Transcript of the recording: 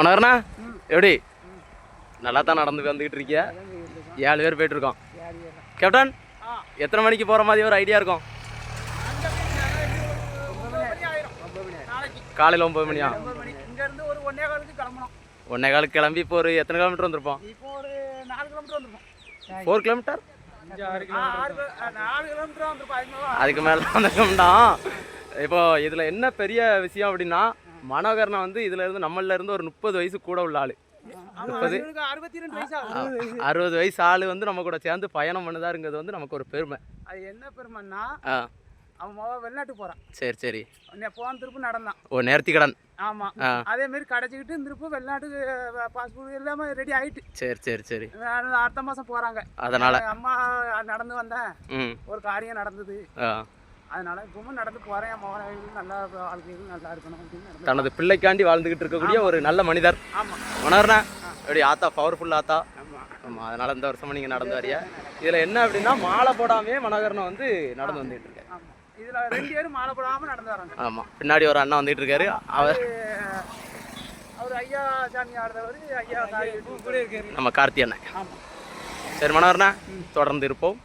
மனோகரண்ணா எப்படி நல்லா தான் நடந்து வந்துக்கிட்டு இருக்கிய? 7 பேர் போயிட்டுருக்கோம். கேப்டன் எத்தனை மணிக்கு போகிற மாதிரி ஒரு ஐடியா இருக்கும்? காலையில் 9 மணியா? 1:15 கிளம்பி இப்போ ஒரு எத்தனை கிலோமீட்டர் வந்திருப்போம்? 4 கிலோமீட்டர் அதுக்கு மேலே வந்துட்டோம்னா. இப்போ இதில் என்ன பெரிய விஷயம் அப்படின்னா, மனோகரனை வந்து இதுல இருந்து நம்மள இருந்து ஒரு 30 வயசு கூட உள்ள ஆளு, 60 வயசு ஆளு வந்து நம்ம கூட சேர்ந்து பயணம் பண்ணுதாருங்கிறது வந்து நமக்கு ஒரு பெருமை. அது என்ன பெருமைன்னா, அவன் வெளிநாட்டுக்கு போறான். சரி சரி. போன திருப்பு நடந்தான். ஓ, நேர்த்தி கடன். ஆமா, அதே மாதிரி கடைச்சிக்கிட்டு திருப்பு வெளிநாட்டுக்கு பாஸ்போர்ட் எல்லாமே ரெடி ஆயிட்டு. சரி சரி சரி. அடுத்த மாசம் போறாங்க. அதனால அம்மா நடந்து வந்தேன், ஒரு காரியம் நடந்தது, அதனால இப்பவும் நடந்து போறேன். என் மகன் நல்லா வாழ்க்கையில் நல்லா இருக்கணும் அப்படின்னு தனது பிள்ளைக்காண்டி வாழ்ந்துகிட்டு இருக்கக்கூடிய ஒரு நல்ல மனிதர். ஆமா மனோகரண்ணா எப்படி ஆத்தா பவர்ஃபுல் ஆத்தா. ஆமாம், அதனால இந்த வருஷமும் நீங்கள் நடந்து வரியா? இதில் என்ன அப்படின்னா, மாலை போடாமே மனோகரனை வந்து நடந்து வந்துட்டு இருக்காரு. இதுல 2 பேரும் மாலை போடாம நடந்து வராங்க. ஆமாம், பின்னாடி ஒரு அண்ணா வந்துட்டு இருக்காரு. அவர் ஐயா சாமி ஆடுறவர், ஐயா நம்ம கார்த்தி அண்ணன். சரி மனோகரண்ணா, தொடர்ந்து இருப்போம்.